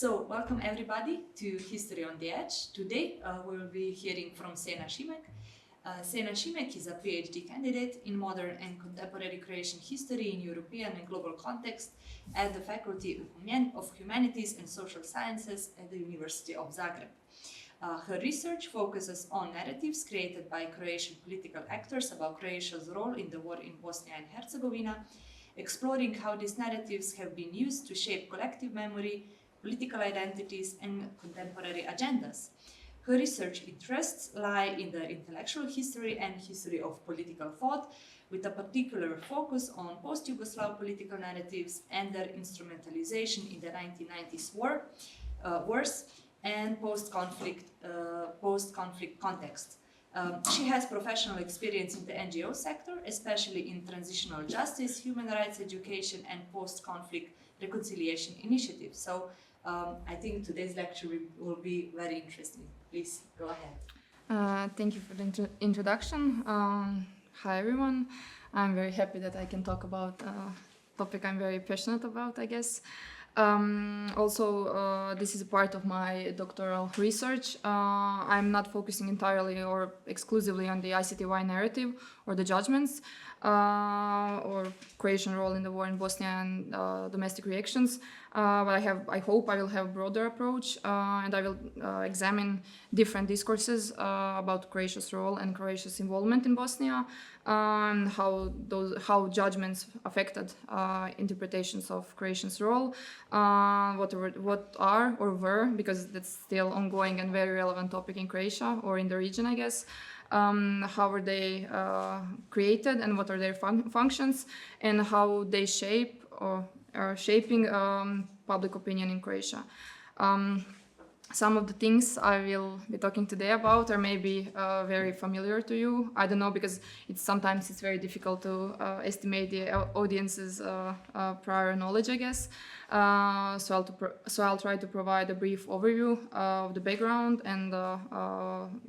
So, welcome everybody to History on the Edge. Today we will be hearing from Senna Šimek. Senna Šimek is a PhD candidate in modern and contemporary Croatian history in European and global context at the Faculty of Humanities and Social Sciences at the University of Zagreb. Her research focuses on narratives created by Croatian political actors about Croatia's role in the war in Bosnia and Herzegovina, exploring how these narratives have been used to shape collective memory, political identities, and contemporary agendas. Her research interests lie in the intellectual history and history of political thought, with a particular focus on post-Yugoslav political narratives and their instrumentalization in the 1990s wars and post-conflict context. She has professional experience in the NGO sector, especially in transitional justice, human rights education, and post-conflict reconciliation initiatives. So I think today's lecture will be very interesting. Please go ahead. Thank you for the introduction. Hi everyone. I'm very happy that I can talk about a topic I'm very passionate about, I guess. This is a part of my doctoral research. I'm not focusing entirely or exclusively on the ICTY narrative or the judgments or Croatian role in the war in Bosnia and domestic reactions. But I hope I will have a broader approach and I will examine different discourses about Croatia's role and Croatia's involvement in Bosnia, and how judgments affected interpretations of Croatia's role, what are or were, because that's still ongoing and very relevant topic in Croatia or in the region, I guess. How were they created and what are their functions, and how they shape or are shaping public opinion in Croatia. Some of the things I will be talking today about are maybe very familiar to you. I don't know, because sometimes it's very difficult to estimate the audience's prior knowledge, I guess. So I'll try to provide a brief overview of the background and the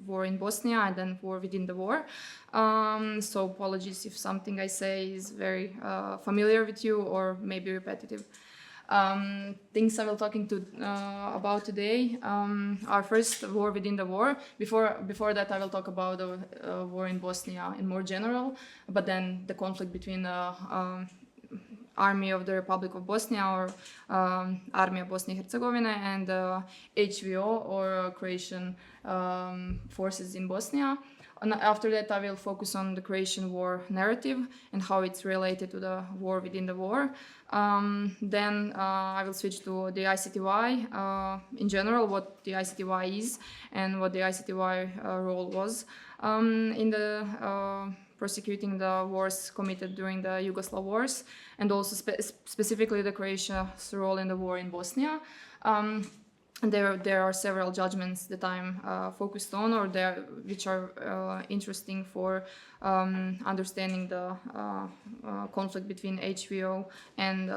war in Bosnia and then war within the war. So apologies if something I say is very familiar with you or maybe repetitive. Things I will talking about today are first war within the war. Before that I will talk about the war in Bosnia in more general, but then the conflict between the Army of the Republic of Bosnia or Armija Bosne i Hercegovine and HVO or Croatian forces in Bosnia. And after that I will focus on the Croatian war narrative and how it's related to the war within the war. Then I will switch to the ICTY in general, what the ICTY is and what the ICTY role was in the prosecuting the wars committed during the Yugoslav wars, and also specifically the Croatia's role in the war in Bosnia. There are several judgments that I'm focused on, or which are interesting for understanding the conflict between HVO and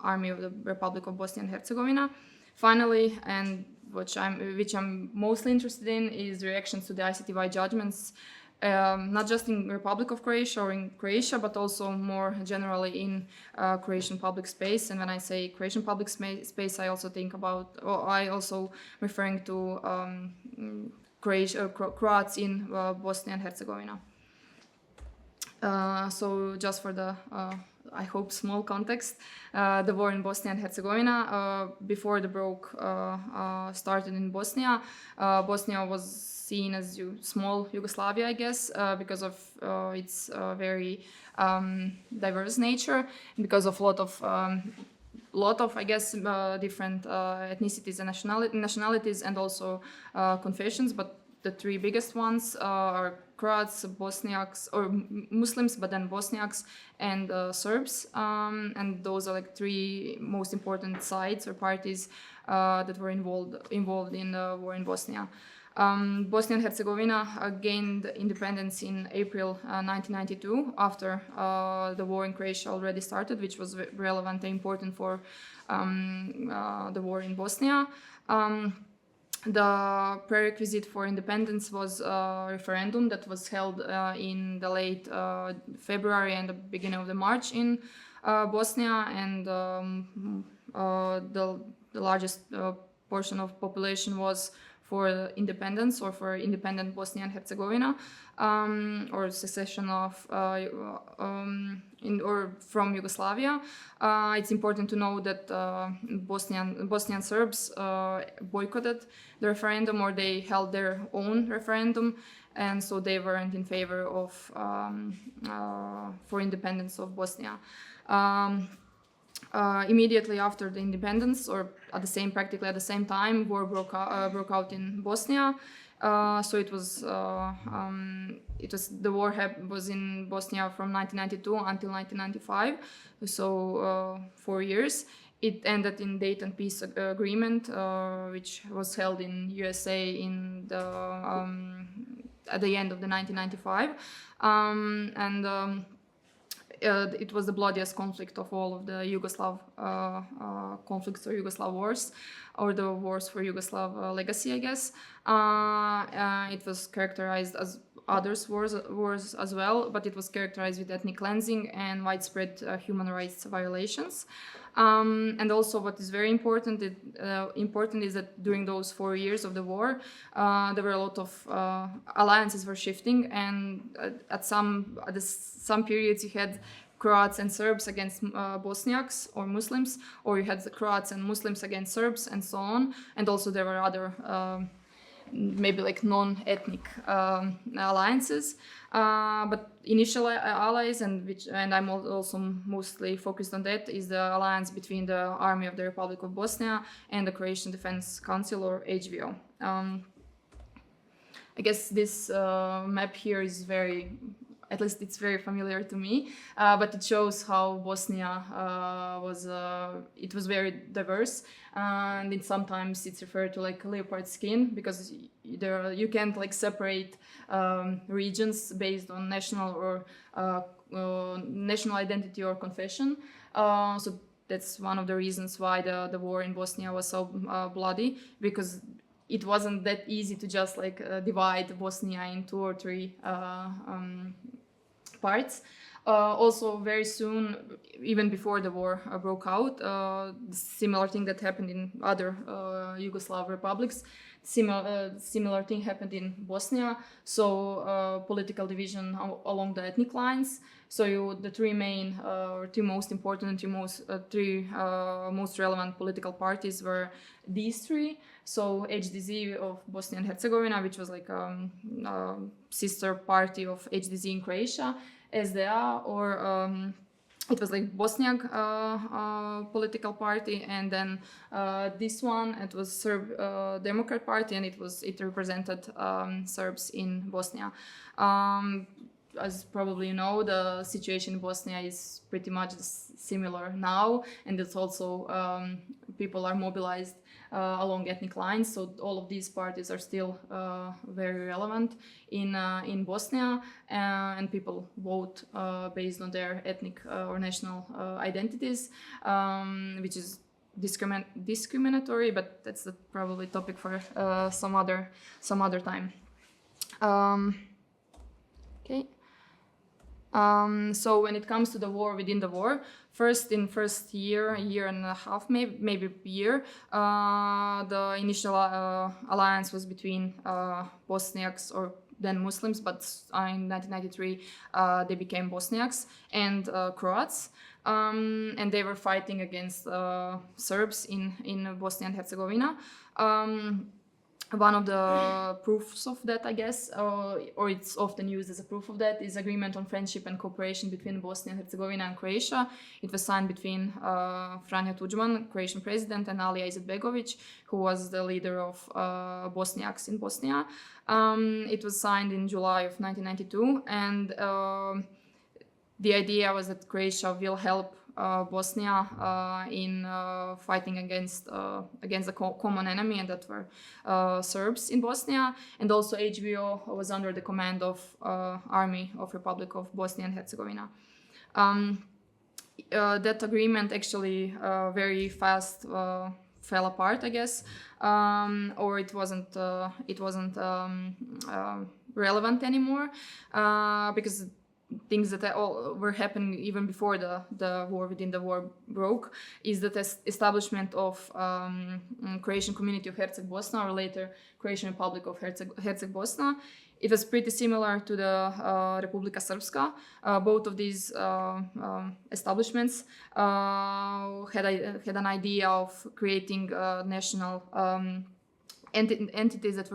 Army of the Republic of Bosnia and Herzegovina. Finally, and which I'm mostly interested in, is reactions to the ICTY judgments, not just in Republic of Croatia or in Croatia, but also more generally in Croatian public space. And when I say Croatian public space, I also think about, or I also referring to Croats in Bosnia and Herzegovina. So just for the, I hope, small context, the war in Bosnia and Herzegovina, before the broke started in Bosnia, Bosnia was seen as small Yugoslavia, I guess, because of its very diverse nature, because of lot of I guess different ethnicities and nationalities, and also confessions. But the three biggest ones are Croats, Bosniaks, or Muslims, but then Bosniaks and Serbs, and those are like three most important sides or parties that were involved in the war in Bosnia. Bosnia and Herzegovina gained independence in April 1992 after the war in Croatia already started, which was relevant and important for the war in Bosnia. The prerequisite for independence was a referendum that was held in the late February and the beginning of the March in Bosnia, and the largest portion of population was for independence or for independent Bosnia and Herzegovina, or secession of or from Yugoslavia. It's important to know that Bosnian Serbs boycotted the referendum, or they held their own referendum, and so they weren't in favor of for independence of Bosnia. Immediately after the independence, or practically at the same time, war broke out in Bosnia. So it was the war was in Bosnia from 1992 until 1995, so 4 years. It ended in Dayton Peace Agreement, which was held in USA in at the end of the 1995, it was the bloodiest conflict of all of the Yugoslav conflicts or Yugoslav wars, or the wars for Yugoslav legacy, I guess. It was characterized as others wars as well, but it was characterized with ethnic cleansing and widespread human rights violations. And also, what is very important is that during those 4 years of the war, there were a lot of alliances were shifting, and at some periods you had Croats and Serbs against Bosniaks or Muslims, or you had the Croats and Muslims against Serbs, and so on. And also there were other maybe like non-ethnic alliances, but initial allies, and I'm also mostly focused on that, is the alliance between the Army of the Republic of Bosnia and the Croatian Defense Council, or HVO. I guess this map here is at least it's very familiar to me, but it shows how Bosnia it was very diverse, and sometimes it's referred to like leopard skin, because you can't like separate regions based on national or national identity or confession. So that's one of the reasons why the war in Bosnia was so bloody, because it wasn't that easy to just like divide Bosnia in 2 or 3 parts. Also, very soon, even before the war broke out, similar thing that happened in other Yugoslav republics, similar thing happened in Bosnia. So political division along the ethnic lines. So the 3 main, or 2 most important, 3 most relevant political parties were these 3. So HDZ of Bosnia and Herzegovina, which was like sister party of HDZ in Croatia, SDA, or it was like Bosniak political party, and then this one, it was Serb Democrat Party, and it represented Serbs in Bosnia. As probably you know, the situation in Bosnia is pretty much similar now, and it's also people are mobilized along ethnic lines. So all of these parties are still very relevant in Bosnia, and people vote based on their ethnic or national identities, which is discriminatory, but that's probably topic for some other time. Okay. So when it comes to the war within the war, first year and a half, maybe year, the initial alliance was between Bosniaks, or then Muslims, but in 1993 they became Bosniaks, and Croats, and they were fighting against Serbs in Bosnia and Herzegovina. One of the proofs of that, I guess, or it's often used as a proof of that, is agreement on friendship and cooperation between Bosnia and Herzegovina and Croatia. It was signed between Franjo Tudjman, Croatian president, and Alija Izetbegović, who was the leader of Bosniaks in Bosnia. It was signed in July of 1992, and the idea was that Croatia will help Bosnia in fighting against the common enemy, and that were Serbs in Bosnia. And also HBO was under the command of Army of Republic of Bosnia and Herzegovina. That agreement actually very fast fell apart, I guess, or it wasn't relevant anymore, because things that all were happening even before the war within the war broke is the establishment of Croatian community of Herceg-Bosna, or later Croatian Republic of Herceg-Bosna. It was pretty similar to the Republika Srpska. Both of these establishments had an idea of creating national entities that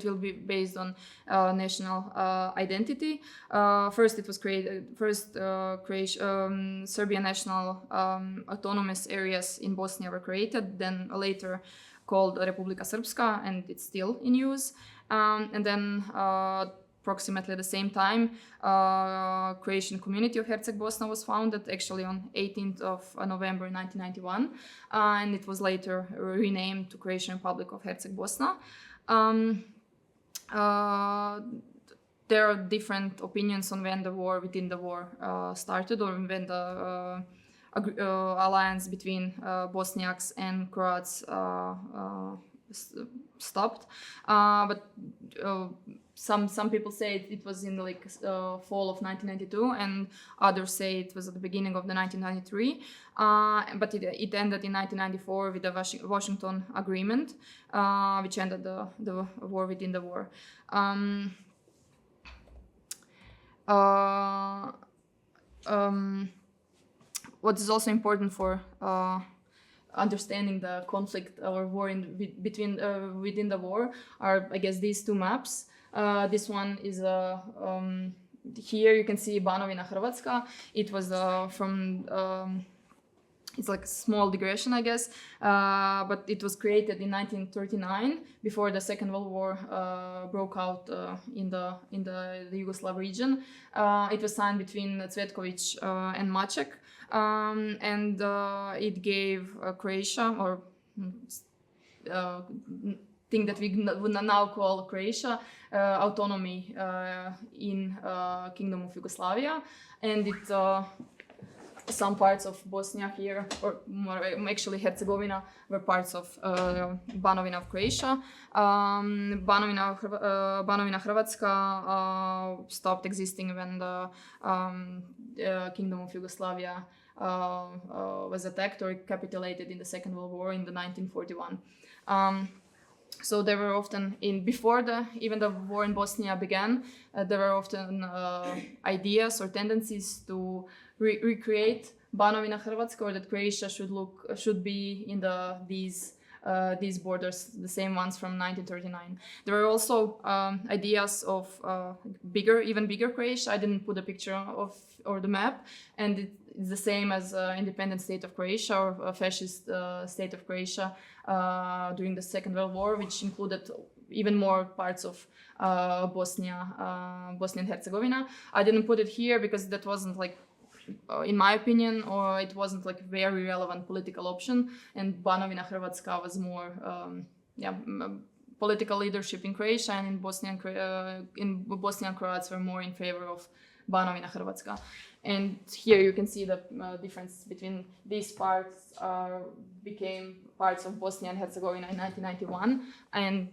will be based on national identity. First, it was created. Serbian national autonomous areas in Bosnia were created. Then later called Republika Srpska, and it's still in use. And then approximately the same time, Croatian community of Herceg-Bosna was founded, actually on 18th of November 1991, and it was later renamed to Croatian Republic of Herceg-Bosna. There are different opinions on when the war within the war started, or when the alliance between Bosniaks and Croats stopped, but some people say it was in the fall of 1992, and others say it was at the beginning of the 1993. But it ended in 1994 with the Washington Agreement, which ended the war within the war. What is also important for understanding the conflict or war within the war are, I guess, these two maps. This one is here you can see Banovina Hrvatska. It was from it's like a small digression, I guess, but it was created in 1939 before the Second World War broke out in the Yugoslav region. It was signed between Cvetković and Maček, and it gave Croatia, or thing that we would now call Croatia, autonomy in Kingdom of Yugoslavia, and it some parts of Bosnia here, or more actually Hercegovina, were parts of Banovina of Croatia. Banovina Hrvatska stopped existing when the Kingdom of Yugoslavia was attacked or capitulated in the Second World War in the 1941. So there were often, before even the war in Bosnia began, there were often ideas or tendencies to recreate Banovina Hrvatska, or that Croatia should be in these borders, the same ones from 1939. There were also ideas of even bigger Croatia. I didn't put a picture of or the map, and it's the same as independent state of Croatia or a fascist state of Croatia during the Second World War, which included even more parts of Bosnia and Herzegovina. I didn't put it here because that wasn't in my opinion, or it wasn't a very relevant political option, and Banovina Hrvatska was more political leadership in Croatia, and in Bosnian Croats were more in favor of Banovina Hrvatska. And here you can see the difference between these parts became parts of Bosnia and Herzegovina in 1991, and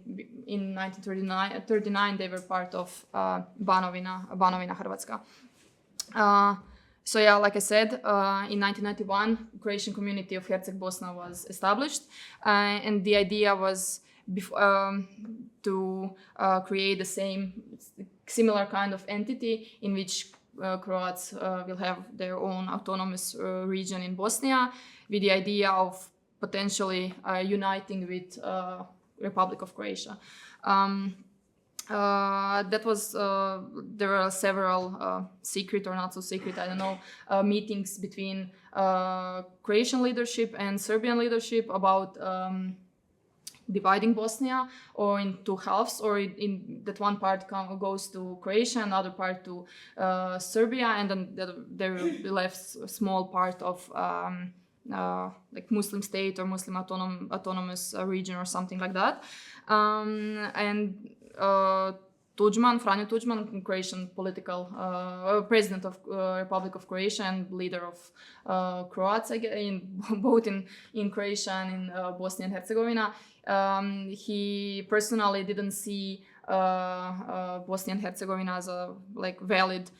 in 1939 they were part of Banovina Hrvatska. So yeah, like I said, in 1991, Croatian community of Herceg-Bosna was established, and the idea was to create the similar kind of entity in which Croats will have their own autonomous region in Bosnia, with the idea of potentially uniting with Republic of Croatia. There were several secret or not so secret, I don't know, meetings between Croatian leadership and Serbian leadership about dividing Bosnia or in two halves, or in that one part goes to Croatia, another part to Serbia, and then there will be left a small part of Muslim state or Muslim autonomous region or something like that. Franjo Tuđman, Croatian political president of Republic of Croatia and leader of Croats, both in Croatia and in Bosnia and Herzegovina, he personally didn't see Bosnia and Herzegovina as a like valid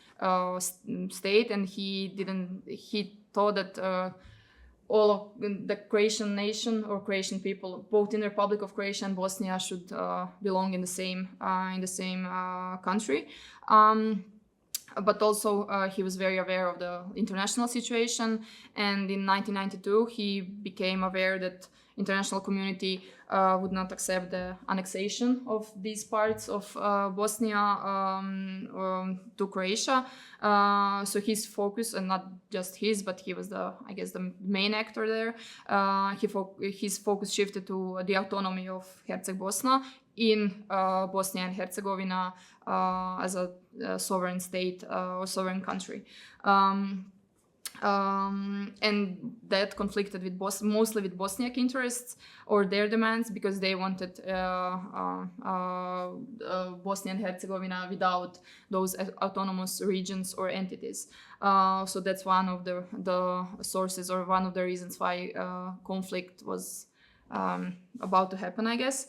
state, and he thought that all of the Croatian nation or Croatian people, both in the Republic of Croatia and Bosnia, should belong in the same country. But also he was very aware of the international situation, and in 1992 he became aware that international community would not accept the annexation of these parts of Bosnia to Croatia. So his focus, and not just his, but he was the main actor there. His focus shifted to the autonomy of Herceg-Bosna in Bosnia and Herzegovina as a sovereign state or sovereign country. And that conflicted with mostly with Bosniak interests or their demands, because they wanted Bosnia and Herzegovina without those autonomous regions or entities. So that's one of the sources, or one of the reasons why conflict was about to happen, I guess.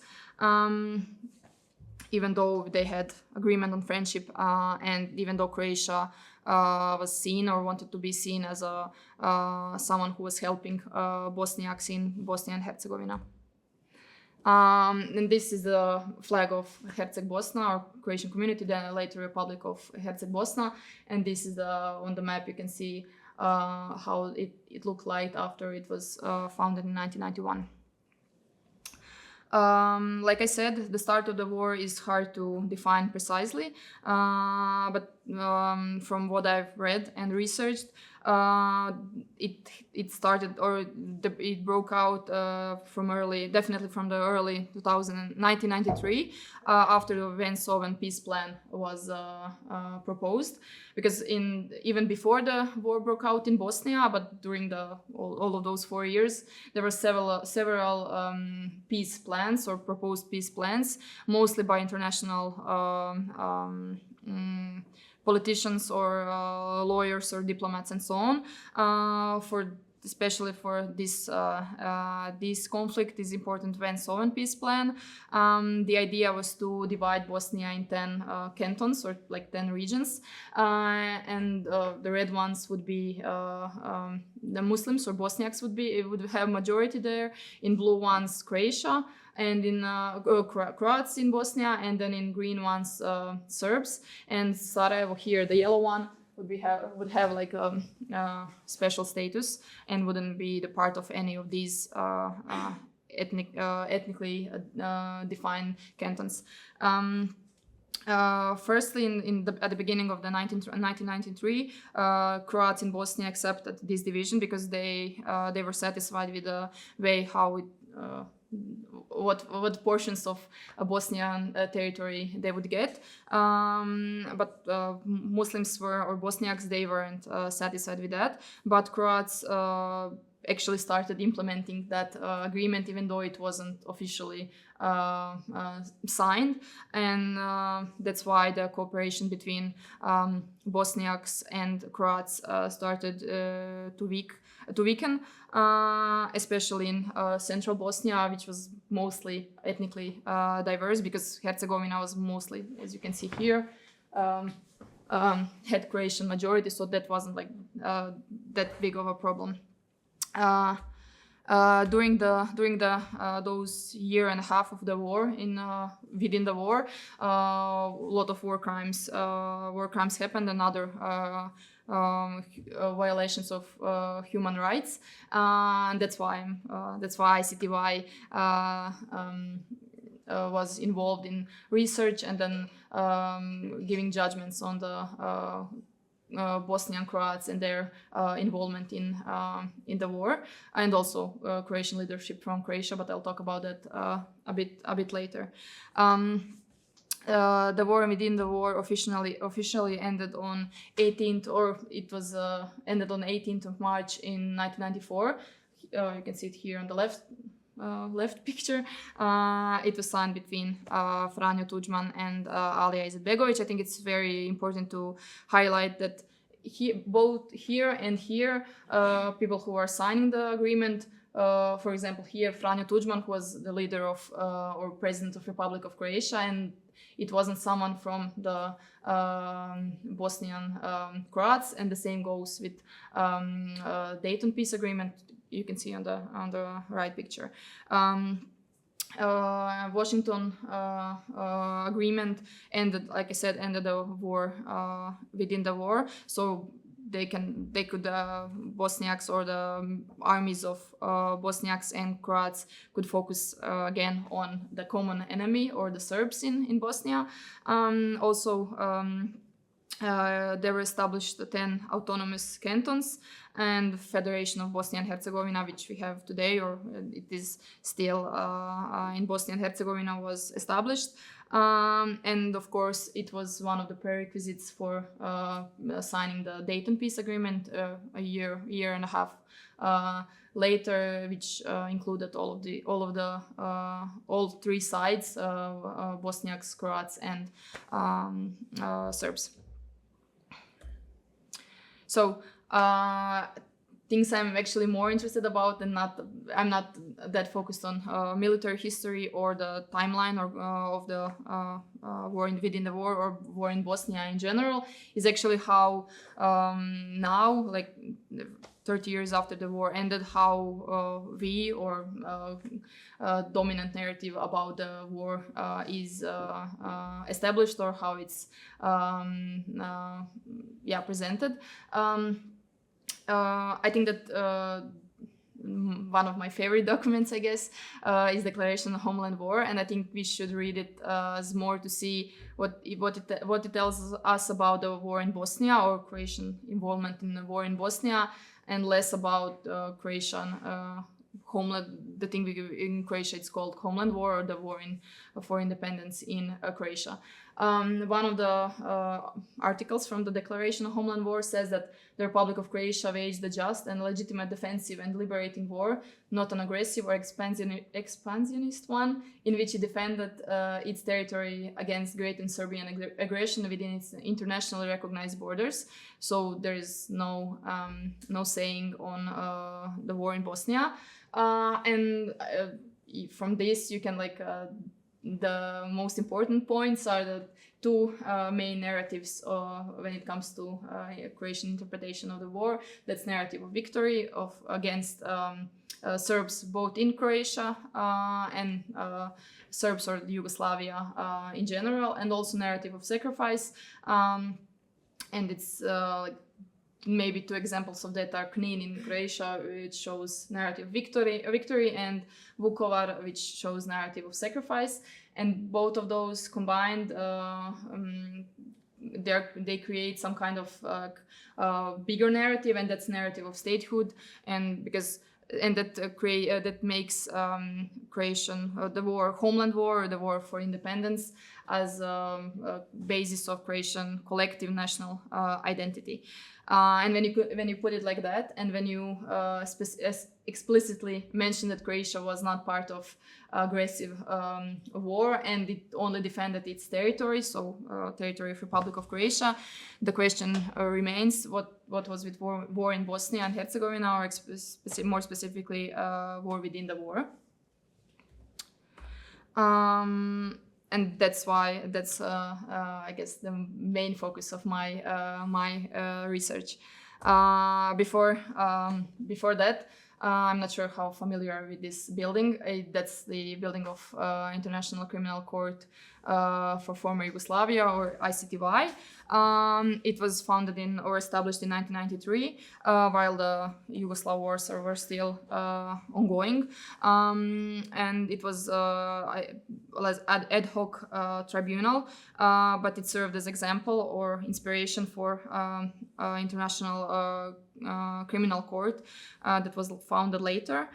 Even though they had agreement on friendship, and even though Croatia was seen or wanted to be seen as someone who was helping Bosniaks in Bosnia and Herzegovina. And this is the flag of Herceg-Bosna, or Croatian community, then later Republic of Herceg-Bosna. And this is on the map you can see how it looked like after it was founded in 1991. Like I said, the start of the war is hard to define precisely, but from what I've read and researched, it started, or it broke out definitely from the early 1993, after the Vance-Owen peace plan was proposed. Because even before the war broke out in Bosnia, but during all of those 4 years, there were several peace plans or proposed peace plans, mostly by international politicians or lawyers or diplomats and so on, especially for this conflict, this important Vance-Owen peace plan. The idea was to divide Bosnia in 10 cantons, or like 10 regions, and the red ones would be the Muslims or Bosniaks would have majority there. In blue ones, Croatia, and in Croats in Bosnia, and then in green ones, Serbs, and Sarajevo here, the yellow one, would have like a special status and wouldn't be the part of any of these ethnically defined cantons. Firstly, at the beginning of the 1993, Croats in Bosnia accepted this division because they were satisfied with the way how it what portions of Bosnian territory they would get, but Muslims or Bosniaks, they weren't satisfied with that. But Croats actually started implementing that agreement, even though it wasn't officially signed, and that's why the cooperation between Bosniaks and Croats started to weaken, especially in central Bosnia, which was mostly ethnically diverse, because Herzegovina was mostly, as you can see here, had Croatian majority, so that wasn't like that big of a problem. During those year and a half of the war, within the war, a lot of war crimes happened, and other violations of human rights, and that's why ICTY was involved in research and then giving judgments on the Bosnian Croats and their involvement in the war, and also Croatian leadership from Croatia, but I'll talk about that a bit later. The war within the war officially ended on 18th, or it was ended on 18th of March in 1994. You can see it here on the left picture. It was signed between Franjo Tuđman and Alija Izetbegović. I think it's very important to highlight that both here and here, people who are signing the agreement for example, here Franjo Tuđman, who was the leader of or president of Republic of Croatia, and it wasn't someone from the Bosnian Croats, and the same goes with Dayton Peace Agreement. You can see on the right picture. Washington agreement ended, like I said, ended the war within the war. So they could Bosniaks or the armies of Bosniaks and Croats could focus again on the common enemy or the Serbs in Bosnia. There were established 10 autonomous cantons and Federation of Bosnia and Herzegovina, which we have today, or it is still in Bosnia and Herzegovina, was established. And of course, it was one of the prerequisites for signing the Dayton Peace Agreement a year and a half later, which included all three sides, Bosniaks, Croats, and Serbs. So things I'm actually more interested about, and I'm not that focused on military history or the timeline or of the war within the war or war in Bosnia in general, is actually how now, like 30 years after the war ended, how we or dominant narrative about the war is established, or how it's presented. I think that one of my favorite documents, I guess, is Declaration of Homeland War, and I think we should read it as more to see what it tells us about the war in Bosnia or Croatian involvement in the war in Bosnia, and less about Croatian homeland. The thing in Croatia, it's called Homeland War, or the war for independence in Croatia. One of the articles from the Declaration of Homeland War says that the Republic of Croatia waged a just and legitimate defensive and liberating war, not an aggressive or expansionist one, in which it defended its territory against Great Serbian aggression within its internationally recognized borders. So there is no saying on the war in Bosnia. From this, you can the most important points are the two main narratives when it comes to Croatian interpretation of the war. That's narrative of victory against Serbs both in Croatia and Serbs or Yugoslavia in general, and also narrative of sacrifice. And it's maybe two examples of that are Knin in Croatia, which shows narrative victory, and Vukovar, which shows narrative of sacrifice. And both of those combined, they create some kind of bigger narrative, and that's narrative of statehood. And that makes Croatian the war, Homeland War, or the war for independence, as a basis of Croatian collective national identity. And when you put it like that, and when you explicitly mention that Croatia was not part of aggressive war and it only defended its territory, so territory of Republic of Croatia, the question remains: what was with war in Bosnia and Herzegovina, or more specifically, war within the war? And that's I guess the main focus of my research. Before that, I'm not sure how familiar with this building. That's the building of International Criminal Court for former Yugoslavia, or ICTY. It was founded or established in 1993, while the Yugoslav wars were still ongoing. And it was an ad hoc tribunal, but it served as example or inspiration for International Criminal Court that was founded later.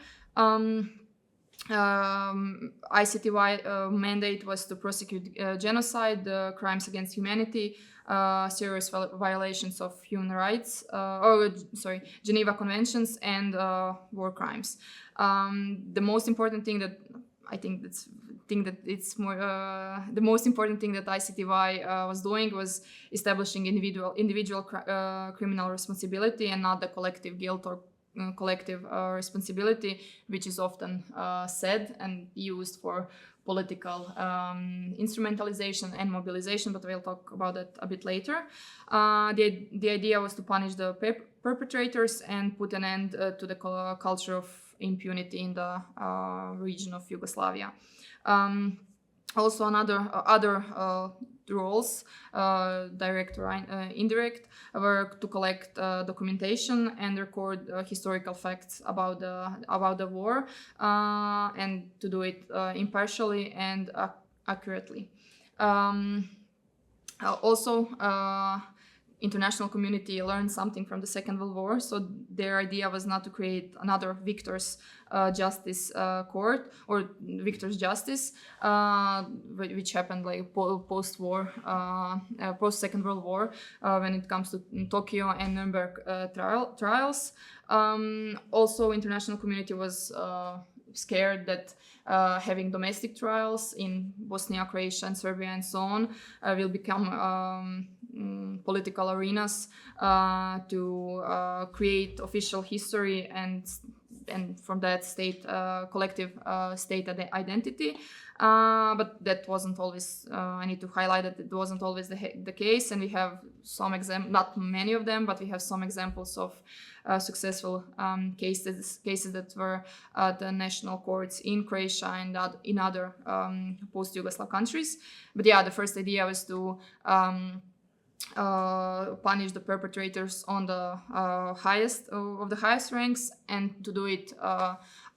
ICTY mandate was to prosecute genocide, crimes against humanity, serious violations of human rights, Geneva Conventions, and war crimes. The most important thing that the most important thing that ICTY was doing was establishing individual criminal responsibility, and not the collective guilt or collective responsibility, which is often said and used for political instrumentalization and mobilization, but we'll talk about that a bit later. The idea was to punish the perpetrators and put an end to the culture of impunity in the region of Yugoslavia. Also, other roles, direct or indirect, were to collect documentation and record historical facts about the war, and to do it impartially and accurately. Also, international community learned something from the Second World War, so their idea was not to create another victor's justice court or victor's justice, which happened like post-war, post-Second World War, when it comes to Tokyo and Nuremberg trials. Also, international community was scared that having domestic trials in Bosnia, Croatia, and Serbia, and so on, will become political arenas to create official history and from that state collective state identity. But that wasn't always, I need to highlight that it wasn't always the case, and we have some examples, not many of them, but we have some examples of successful cases that were at the national courts in Croatia and in other post-Yugoslav countries. But yeah, the first idea was to punish the perpetrators on the highest ranks, and to do it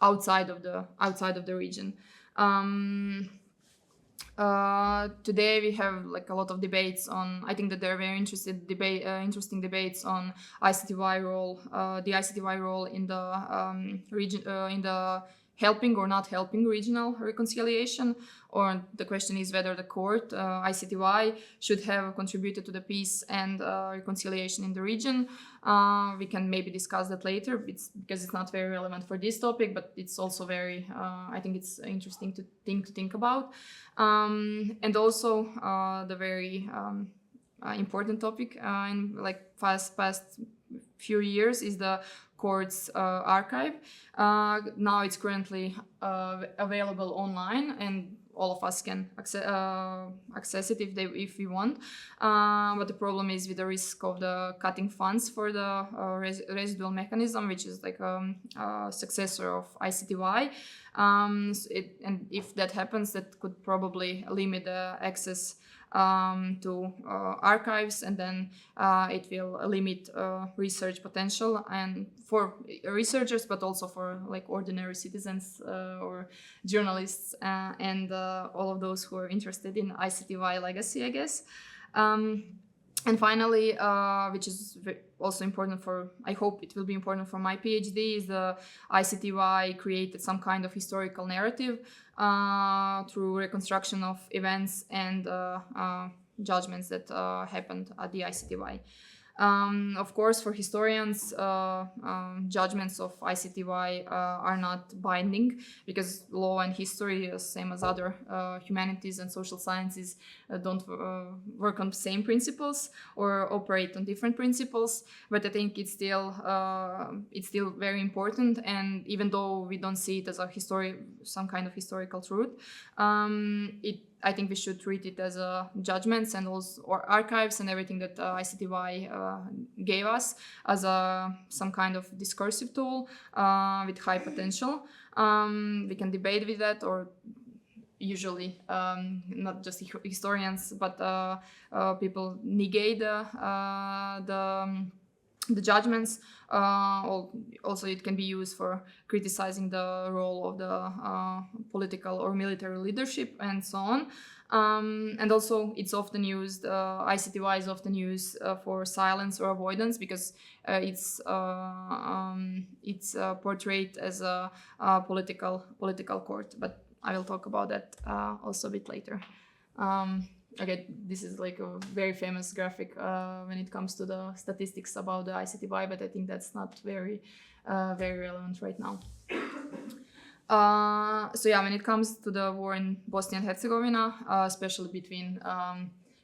outside of the region. Today we have like a lot of debates on. I think that there are very interesting debates on ICTY role, the ICTY role in the region, in the helping or not helping regional reconciliation, or the question is whether the court, ICTY, should have contributed to the peace and reconciliation in the region. We can maybe discuss that later, because it's not very relevant for this topic, but it's also very, I think it's interesting to think about. And also the very important topic in like past few years is the court's archive. Now it's currently available online, and all of us can access it if we want. But the problem is with the risk of the cutting funds for the residual mechanism, which is like a successor of ICTY. And if that happens, that could probably limit the access to archives, and then it will limit research potential, and for researchers, but also for like ordinary citizens or journalists and all of those who are interested in ICTY legacy, I guess. And finally, which is also important for, I hope it will be important for my PhD, is the ICTY created some kind of historical narrative through reconstruction of events and judgments that happened at the ICTY. Of course, for historians, judgments of ICTY are not binding, because law and history, same as other humanities and social sciences, don't work on the same principles or operate on different principles. But I think it's still very important, and even though we don't see it as some kind of historical truth, I think we should treat it as judgments and also or archives and everything that ICTY gave us as some kind of discursive tool with high potential. We can debate with that, or usually not just historians, but people negate the judgments. Also, it can be used for criticizing the role of the political or military leadership and so on. And also, it's often used, ICTY is often used for silence or avoidance, because it's portrayed as a political court. But I will talk about that also a bit later. Okay, this is like a very famous graphic when it comes to the statistics about the ICTY, but I think that's not very relevant right now. So yeah, when it comes to the war in Bosnia and Herzegovina, especially between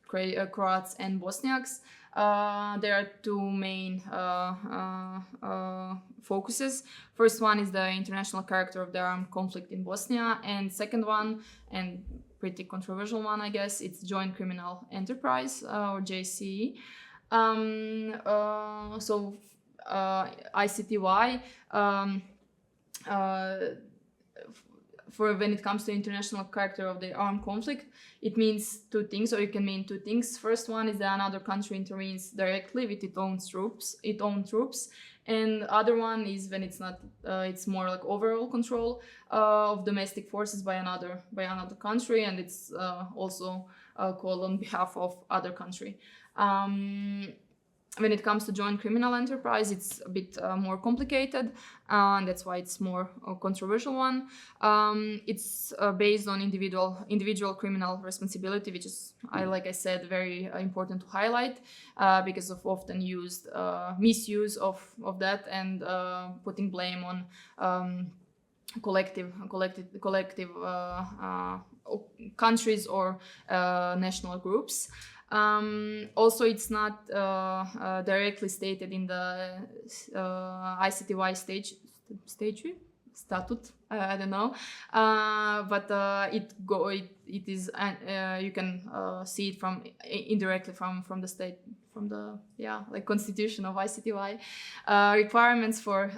Croats and Bosniaks. There are two main focuses. First one is the international character of the armed conflict in Bosnia, and second one, and pretty controversial one, I guess, it's joint criminal enterprise, or JCE. ICTY, for when it comes to international character of the armed conflict, it means two things, or it can mean two things. First one is that another country intervenes directly with its own troops, and other one is when it's not, it's more like overall control of domestic forces by another country, and it's also called on behalf of other country. When it comes to joint criminal enterprise, it's a bit more complicated, and that's why it's more a controversial one. It's based on individual criminal responsibility, which is, like I said, very important to highlight because of often used misuse of that, and putting blame on collective countries or national groups. Also, it's not directly stated in the ICTY statute. I don't know, but it is. You can see it from indirectly from the state, from the constitution of ICTY. Requirements for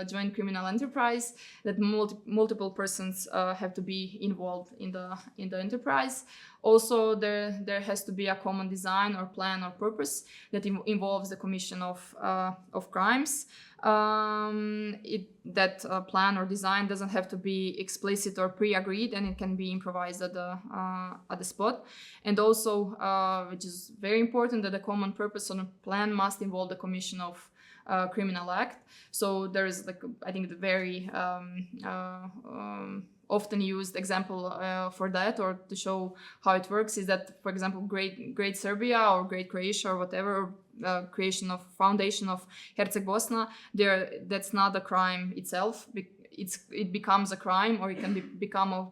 joint criminal enterprise, that multiple persons have to be involved in the enterprise. Also, there has to be a common design or plan or purpose that involves the commission of crimes. That plan or design doesn't have to be explicit or pre-agreed, and it can be improvised at the spot. And also, which is very important, that the common purpose on a plan must involve the commission of criminal act. So there is, I think, the very often used example for that, or to show how it works, is that, for example, Great Serbia or Great Croatia or whatever, creation of foundation of Hercegovina, that's not a crime itself. It becomes a crime, or it can become a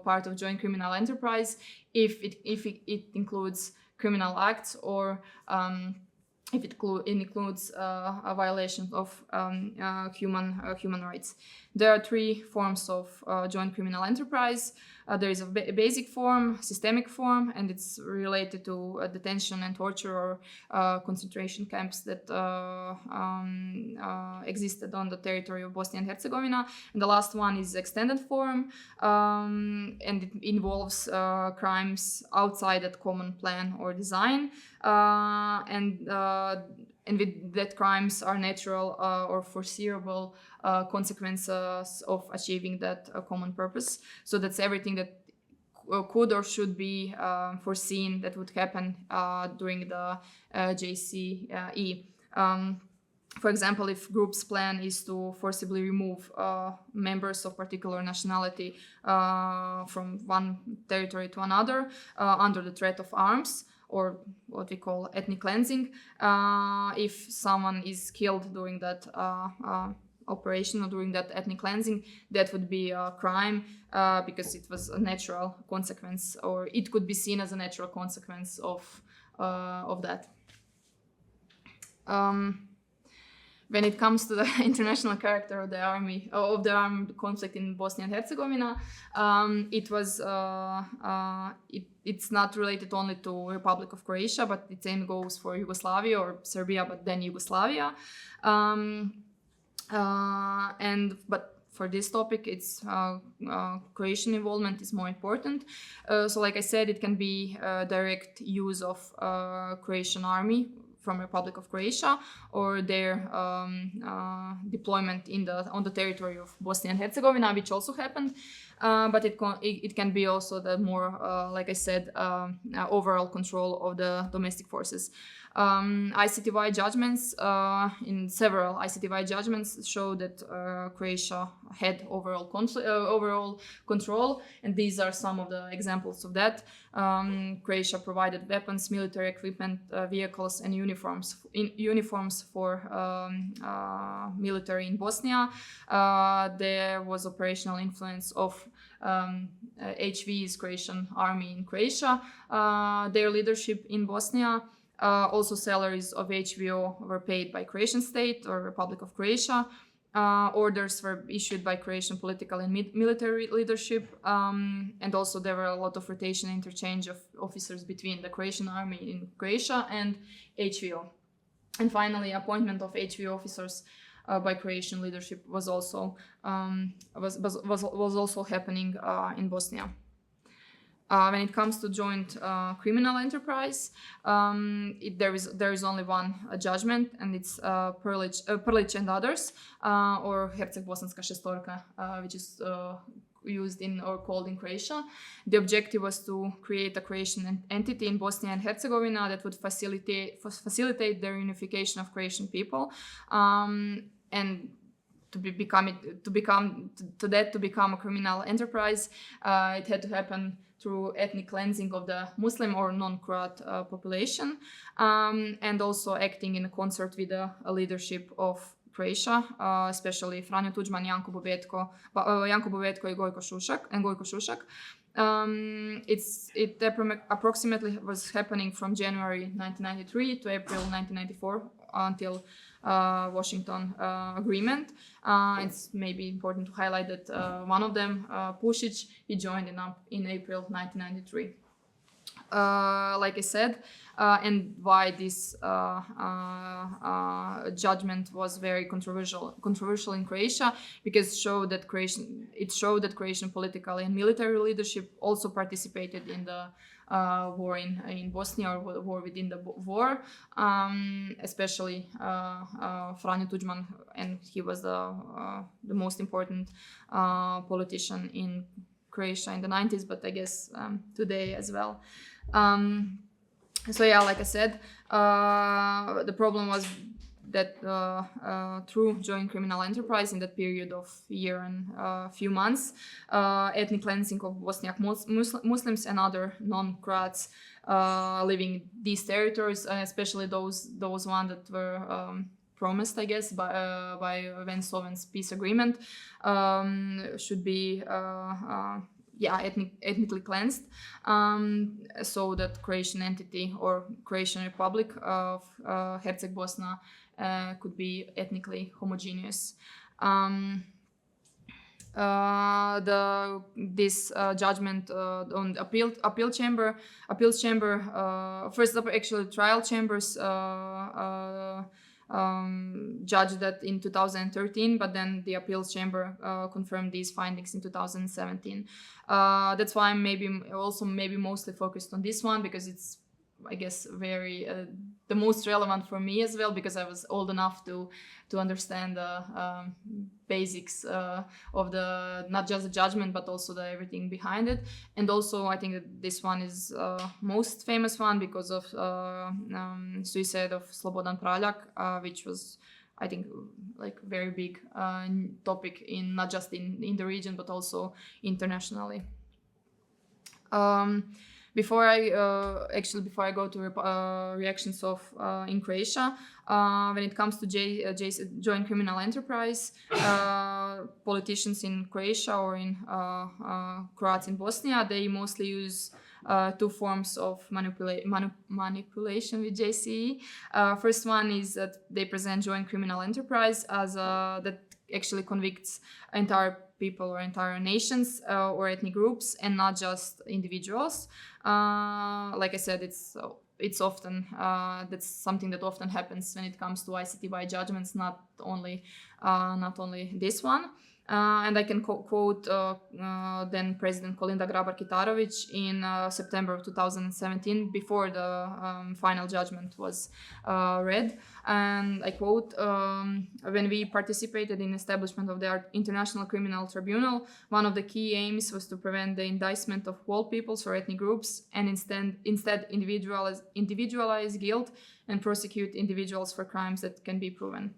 part of joint criminal enterprise if it includes criminal acts, or if it includes a violation of human rights. There are three forms of joint criminal enterprise. There is a basic form, systemic form, and it's related to detention and torture or concentration camps that existed on the territory of Bosnia and Herzegovina. And the last one is extended form, and it involves crimes outside that common plan or design, and with that crimes are natural or foreseeable consequences of achieving that common purpose. So that's everything that could or should be foreseen that would happen during the JCE. For example, if group's plan is to forcibly remove members of particular nationality from one territory to another under the threat of arms, or what we call ethnic cleansing. If someone is killed during that operation or during that ethnic cleansing, that would be a crime because it was a natural consequence, or it could be seen as a natural consequence of that. When it comes to the international character of the armed conflict in Bosnia and Herzegovina, it's not related only to Republic of Croatia, but the same goes for Yugoslavia or Serbia, but then Yugoslavia. But for this topic, it's Croatian involvement is more important. So, like I said, it can be direct use of Croatian army from Republic of Croatia, or their deployment on the territory of Bosnia and Herzegovina, which also happened. But it can be also the more, like I said, overall control of the domestic forces. ICTY judgments, in several ICTY judgments, show that Croatia had overall control, and these are some of the examples of that. Croatia provided weapons, military equipment, vehicles, and uniforms for military in Bosnia. There was operational influence of HV is Croatian army in Croatia, their leadership in Bosnia. Also salaries of HVO were paid by Croatian state or Republic of Croatia. Orders were issued by Croatian political and military leadership, and also there were a lot of rotation and interchange of officers between the Croatian army in Croatia and HVO. And finally, appointment of HVO officers by Croatian leadership was also happening in Bosnia. When it comes to joint criminal enterprise, there is only one judgment, and it's Prlić and others, or Herceg-Bosanska šestorka, which is used in or called in Croatia. The objective was to create a Croatian entity in Bosnia and Herzegovina that would facilitate the reunification of Croatian people, and to become a criminal enterprise, it had to happen through ethnic cleansing of the Muslim or non-Croat population, and also acting in concert with the leadership of Croatia, especially Franjo Tuđman, Janko Bobetko and Gojko Šušak. It approximately was happening from January 1993 to April 1994 until Washington Agreement. It's maybe important to highlight that one of them, Pušić, he joined in April 1993. Like I said, and why this judgment was very controversial in Croatia, because it showed that Croatian political and military leadership also participated in the war in Bosnia, or war within the war, especially Franjo Tuđman, and he was the most important politician in Croatia in the 90s, but I guess today as well. So yeah, like I said, the problem was that through joint criminal enterprise in that period of year and few months, ethnic cleansing of Bosniak Muslims and other non-Croats living in these territories, especially those ones that were promised, I guess, by Vance-Owen's peace agreement, should be ethnically cleansed, so that Croatian entity or Croatian Republic of Herceg-Bosna could be ethnically homogeneous. This judgment on appeals chamber, first actually trial chambers judged that in 2013, but then the appeals chamber confirmed these findings in 2017. That's why I'm maybe mostly focused on this one, because it's, I guess, very the most relevant for me as well, because I was old enough to understand the basics of the, not just the judgment, but also the everything behind it. And also I think that this one is most famous one because of suicide of Slobodan Praljak, which was, I think, like very big topic in not just in the region, but also internationally. Before I go to reactions of in Croatia, when it comes to joint criminal enterprise, politicians in Croatia or in Croats in Bosnia, they mostly use two forms of manipulation with JCE. First one is that they present joint criminal enterprise as that actually convicts entire people or entire nations or ethnic groups, and not just individuals. Like I said, it's often that's something that often happens when it comes to ICTY judgments, not only this one. And I can quote then President Kolinda Grabar-Kitarović in September of 2017, before the final judgment was read. And I quote, when we participated in establishment of the International Criminal Tribunal, one of the key aims was to prevent the indictment of whole peoples or ethnic groups, and instead individualize guilt and prosecute individuals for crimes that can be proven.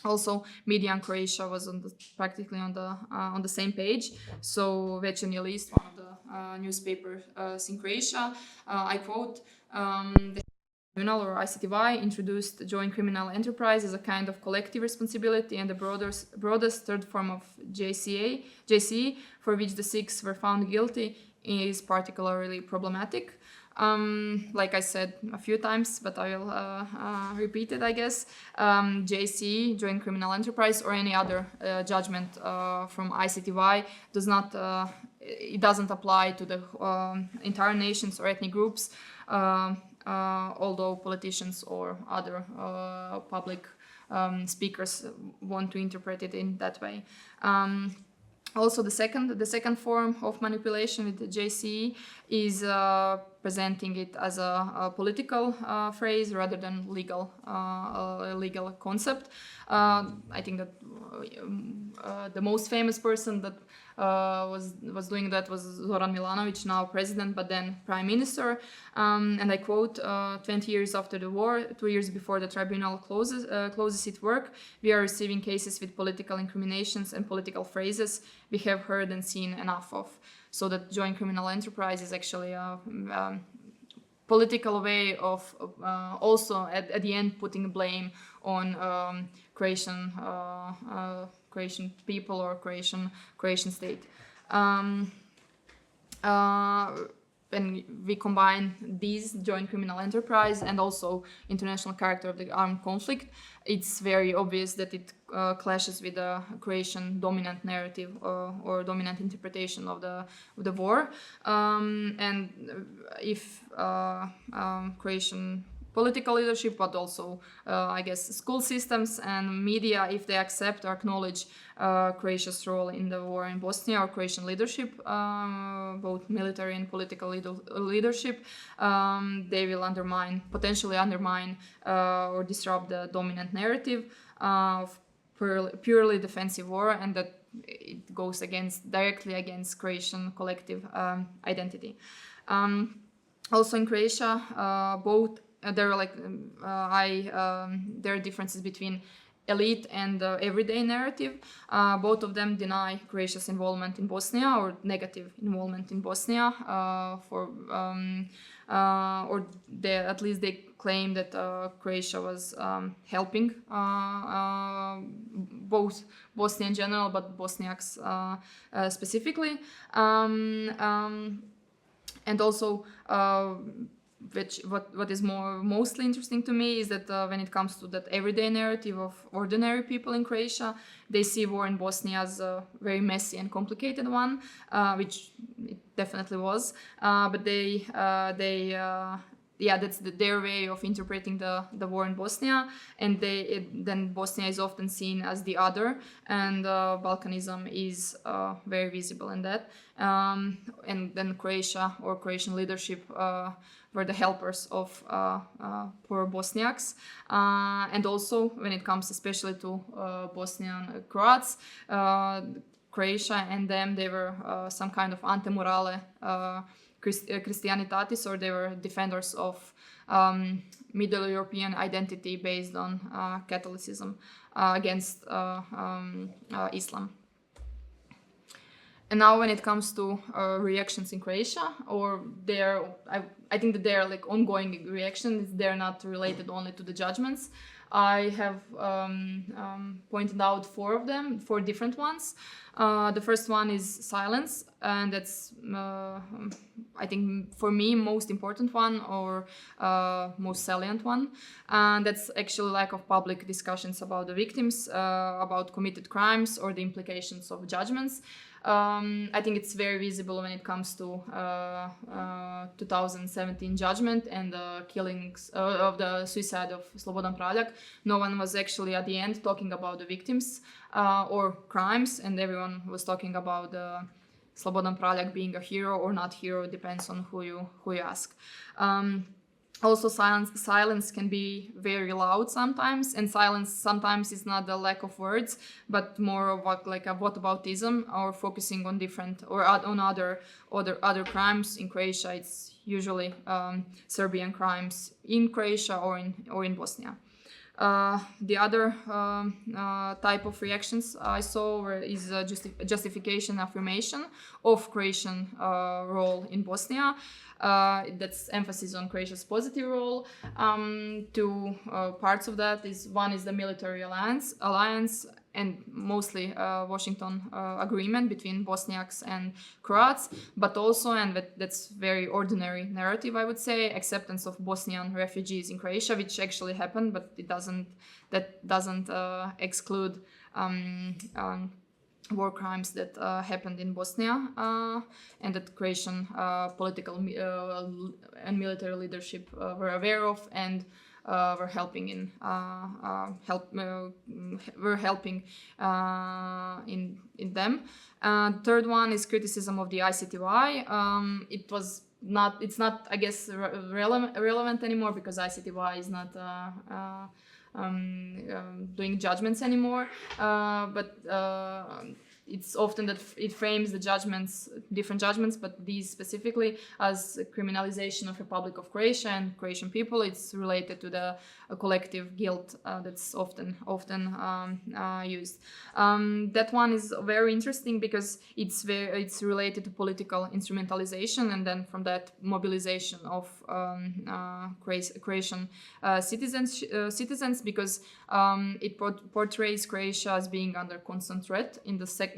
Also, media in Croatia was practically on the same page. So Večernji List, one of the newspapers in Croatia, I quote, Tribunal, or ICTY, introduced joint criminal enterprise as a kind of collective responsibility, and the broadest third form of JCE, for which the 6 were found guilty, is particularly problematic. Like I said a few times, but I will repeat it, I guess. JCE, joint criminal enterprise, or any other judgment from ICTY it doesn't apply to the entire nations or ethnic groups. Although politicians or other public speakers want to interpret it in that way. Also, the second form of manipulation with the JCE is presenting it as a political phrase rather than a legal concept. I think that the most famous person that was doing that was Zoran Milanovic, now president, but then prime minister. And I quote, 20 years after the war, 2 years before the tribunal closes its work, we are receiving cases with political incriminations and political phrases we have heard and seen enough of. So that joint criminal enterprise is actually a political way of also at the end putting blame on Croatian people or Croatian state. When we combine these joint criminal enterprise and also international character of the armed conflict, it's very obvious that it clashes with the Croatian dominant narrative or dominant interpretation of the war. And if Croatian political leadership, but also, I guess, school systems and media, if they accept or acknowledge Croatia's role in the war in Bosnia, or Croatian leadership, both military and political leadership, they will potentially undermine or disrupt the dominant narrative of purely defensive war, and that it goes directly against Croatian collective identity. Also in Croatia, both there are differences between elite and everyday narrative. Both of them deny Croatia's involvement in Bosnia, or negative involvement in Bosnia, or at least they claim that Croatia was helping both Bosnia in general, but Bosniaks specifically. And also, what is mostly interesting to me is that when it comes to that everyday narrative of ordinary people in Croatia, they see war in Bosnia as a very messy and complicated one, which it definitely was. But that's their way of interpreting the war in Bosnia, and then Bosnia is often seen as the other, and Balkanism is very visible in that. And then Croatia or Croatian leadership were the helpers of poor Bosniaks. And also, when it comes especially to Bosnian Croats, Croatia and them, they were some kind of antemurale Christianitatis, or they were defenders of Middle European identity based on Catholicism against Islam. And now when it comes to reactions in Croatia, or I think that they're like ongoing reactions, they're not related only to the judgments. I have pointed out 4 different ones. The first one is silence, and that's, I think, for me, most important one, or most salient one. And that's actually lack of public discussions about the victims, about committed crimes, or the implications of judgments. I think it's very visible when it comes to 2017 judgment and the killings of the suicide of Slobodan Praljak. No one was actually at the end talking about the victims or crimes, and everyone was talking about Slobodan Praljak being a hero or not hero, depends on who you ask. Also, silence can be very loud sometimes, and silence sometimes is not the lack of words, but more of like a whataboutism, or focusing on different or on other crimes. In Croatia, it's usually Serbian crimes in Croatia or in Bosnia. The other type of reactions I saw is justification, affirmation of Croatian role in Bosnia. That's emphasis on Croatia's positive role. Two parts of that is one is the military alliance and mostly Washington agreement between Bosniaks and Croats, but also, and that's very ordinary narrative, I would say, acceptance of Bosnian refugees in Croatia, which actually happened, but that doesn't exclude war crimes that happened in Bosnia and that Croatian political and military leadership were aware of and were helping in them. Third one is criticism of the ICTY. It's not I guess relevant anymore because ICTY is not doing judgments anymore, but it's often that it frames the different judgments, but these specifically as criminalization of Republic of Croatia and Croatian people. It's related to the collective guilt that's often used. That one is very interesting because it's related to political instrumentalization and then from that mobilization of Croatian citizens because it portrays Croatia as being under constant threat.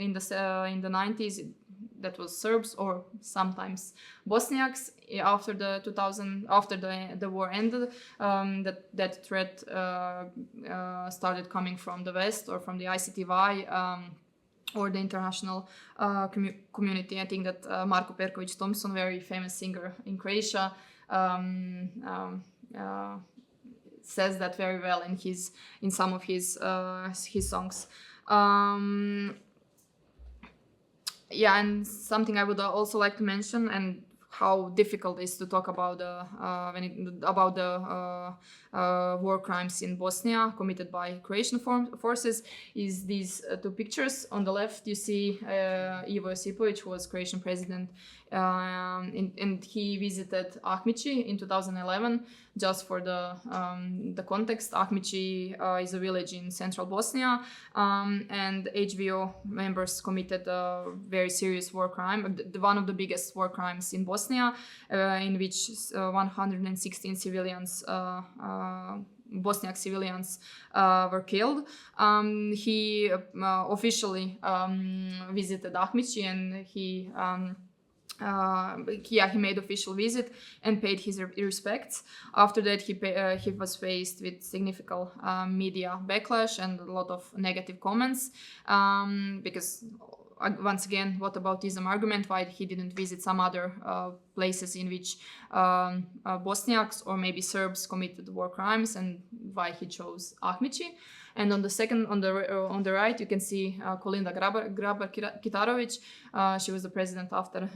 In the 90s, that was Serbs or sometimes Bosniaks. After the war ended, that threat started coming from the West or from the ICTY or the international community. I think that Marko Perković Thompson, very famous singer in Croatia, says that very well in some of his songs. And something I would also like to mention, and how difficult it is to talk about the war crimes in Bosnia committed by Croatian forces, is these two pictures. On the left, you see Ivo Josipović, who was Croatian president, and he visited Ahmići in 2011. Just for the context, Ahmići is a village in central Bosnia, and HVO members committed a very serious war crime, one of the biggest war crimes in Bosnia, in which 116 civilians, Bosniak civilians, were killed. He officially visited Ahmići and he made official visit and paid his respects. After that, he was faced with significant media backlash and a lot of negative comments because once again, what aboutism argument, why he didn't visit some other places in which Bosniaks or maybe Serbs committed war crimes, and why he chose Ahmići. And on the right, you can see Kolinda Grabar-Kitarović. She was the president after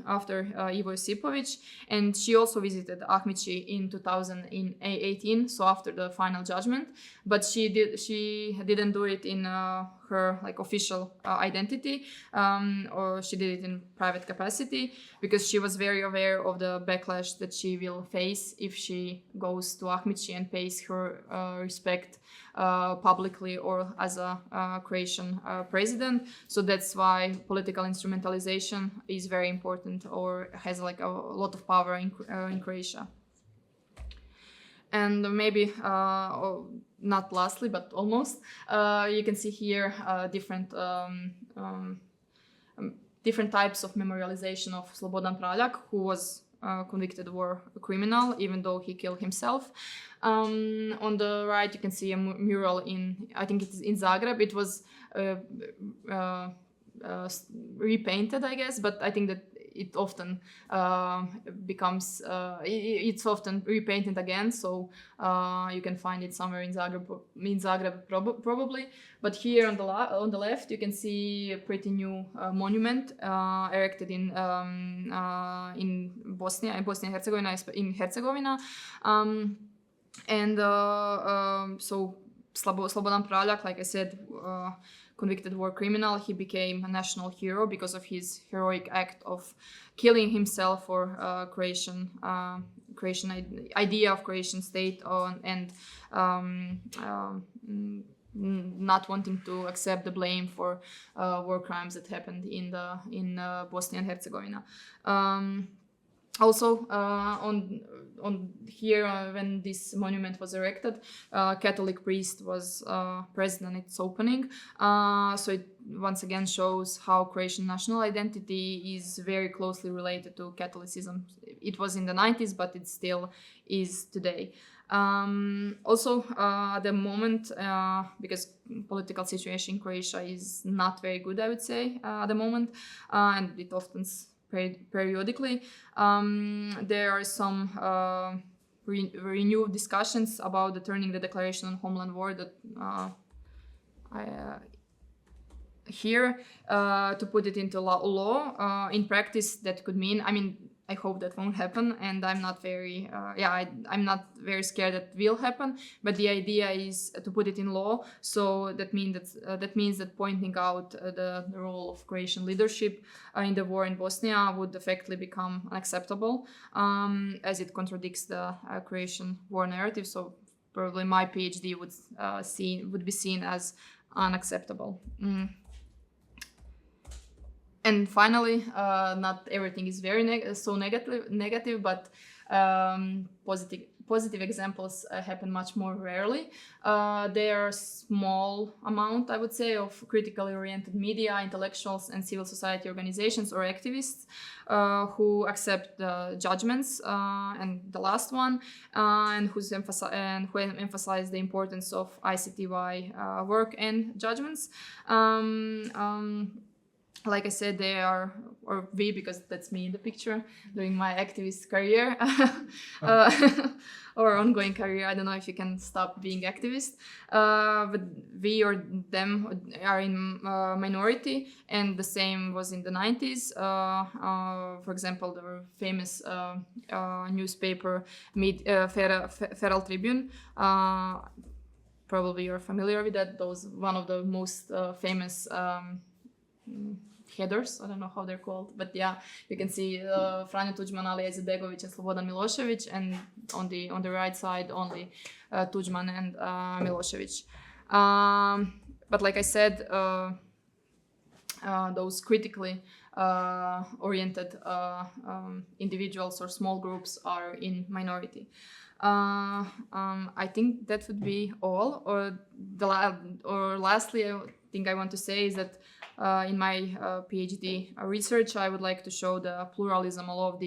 Ivo Josipović, and she also visited Ahmići in 2018, so after the final judgment. But she didn't do it in her official identity, or she did it in private capacity because she was very aware of the backlash that she will face if she goes to Ahmići and pays her respect publicly or as a Croatian president. So that's why political instrumentalization is very important or has a lot of power in Croatia. And maybe, not lastly, but almost, you can see here different types of memorialization of Slobodan Praljak, who was convicted war criminal, even though he killed himself. On the right, you can see a mural I think it's in Zagreb. It was repainted, I guess, but I think that it often becomes, it's often repainted again, so you can find it somewhere in Zagreb probably. But here on the left, you can see a pretty new monument erected in Bosnia and Herzegovina, so Slobodan Praljak, like I said, convicted war criminal, he became a national hero because of his heroic act of killing himself for Croatian idea of Croatian state and not wanting to accept the blame for war crimes that happened in Bosnia and Herzegovina. Also, on here when this monument was erected, Catholic priest was present in its opening. So it once again shows how Croatian national identity is very closely related to Catholicism. It was in the 90s, but it still is today. Also, at the moment, because political situation in Croatia is not very good, I would say, at the moment, and it often periodically, there are some renewed discussions about turning the Declaration on Homeland War that here to put it into law. In practice, that could mean, I mean, I hope that won't happen, and I'm not very, I'm not very scared that will happen. But the idea is to put it in law, so that means that pointing out the role of Croatian leadership in the war in Bosnia would effectively become unacceptable, as it contradicts the Croatian war narrative. So probably my PhD would be seen as unacceptable. And finally, not everything is very negative, but positive examples happen much more rarely. There are small amount, I would say, of critically oriented media, intellectuals, and civil society organizations or activists who accept the judgments, and the last one, and who emphasize the importance of ICTY work and judgments. Like I said, they are, or we, because that's me in the picture, during my activist career or ongoing career. I don't know if you can stop being activist, but we or them are in minority, and the same was in the 90s. For example, the famous newspaper Feral Tribune. Probably you're familiar with that. Those one of the most famous headers, I don't know how they're called, but yeah, you can see Franjo Tuđman, Alija Izetbegović, and Slobodan Milošević, and on the right side only Tuđman and Milošević. But like I said, those critically oriented individuals or small groups are in minority. I think that would be all. Or lastly, I think I want to say is that in my PhD research, I would like to show the pluralism of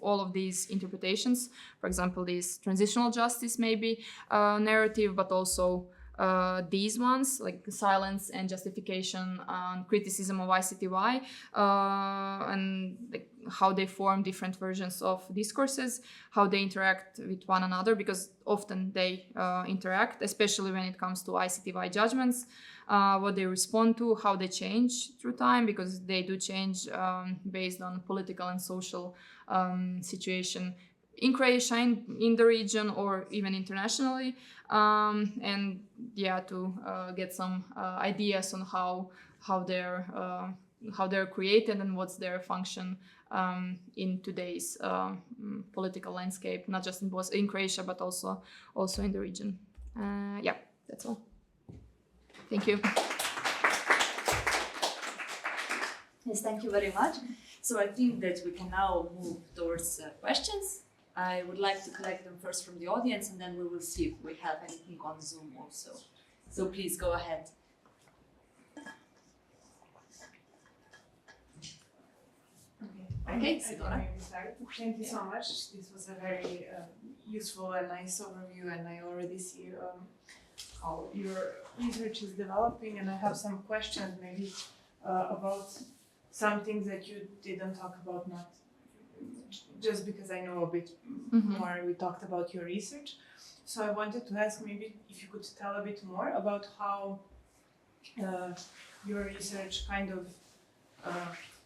all of these interpretations. For example, this transitional justice maybe narrative, but also these ones, like silence and justification and criticism of ICTY, and like how they form different versions of discourses, how they interact with one another, because often they interact, especially when it comes to ICTY judgments, what they respond to, how they change through time, because they do change based on political and social situation in Croatia, in the region, or even internationally, and yeah, to get some ideas on how they're created and what's their function in today's political landscape, not just in Croatia, but also in the region. Yeah, that's all. Thank you. Yes, thank you very much. So I think that we can now move towards questions. I would like to collect them first from the audience, and then we will see if we have anything on Zoom also. So please go ahead. Okay, Sidora. Thank you so much. This was a very useful and nice overview, and I already see how your research is developing, and I have some questions maybe about some things that you didn't talk about, not just because I know a bit more. We talked about your research, so I wanted to ask maybe if you could tell a bit more about how your research kind of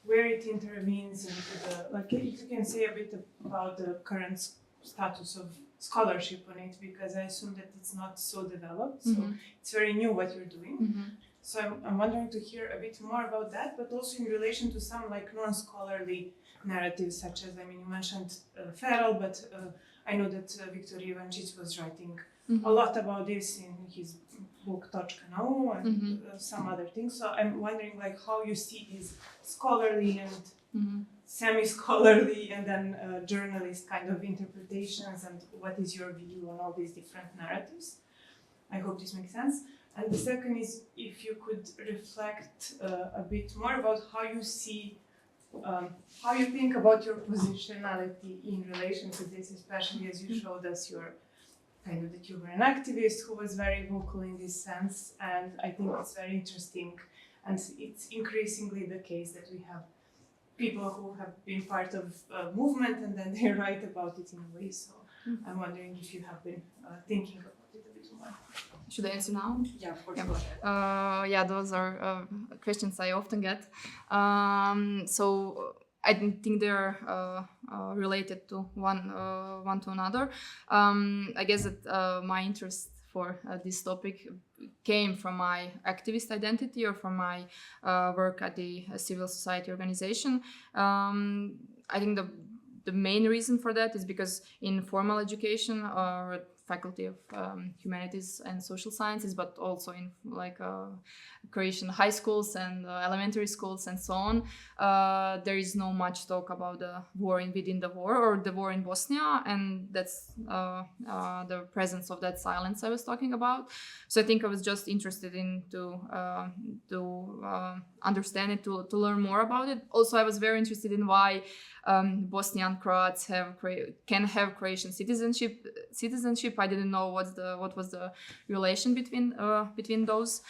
where it intervenes into the, like, if you can say a bit about the current status of scholarship on it, because I assume that it's not so developed, so it's very new what you're doing. So I'm wondering to hear a bit more about that, but also in relation to some like non-scholarly narratives such as, I mean, you mentioned Feral, but I know that Viktor Ivančić was writing a lot about this in his book Točka na U and some other things. So I'm wondering like how you see these scholarly and semi-scholarly and then journalist kind of interpretations, and what is your view on all these different narratives? I hope this makes sense. And the second is if you could reflect a bit more about how you see, how you think about your positionality in relation to this, especially as you showed us your kind of that you were an activist who was very vocal in this sense, and I think it's very interesting, and it's increasingly the case that we have people who have been part of a movement and then they write about it in a way. So I'm wondering if you have been thinking about it a bit more. Should I answer now? Yeah, of course. Yeah. Yeah, those are questions I often get. So I think they're related to one to another. I guess that my interest for this topic came from my activist identity or from my work at the civil society organization. I think the main reason for that is because in formal education or Faculty of Humanities and Social Sciences, but also in like Croatian high schools and elementary schools and so on, there is no much talk about the war within the war or the war in Bosnia, and that's the presence of that silence I was talking about. So I think I was just interested in to understand it, to learn more about it. Also, I was very interested in why Bosnian Croats can have Croatian citizenship. I didn't know what was the relation between those.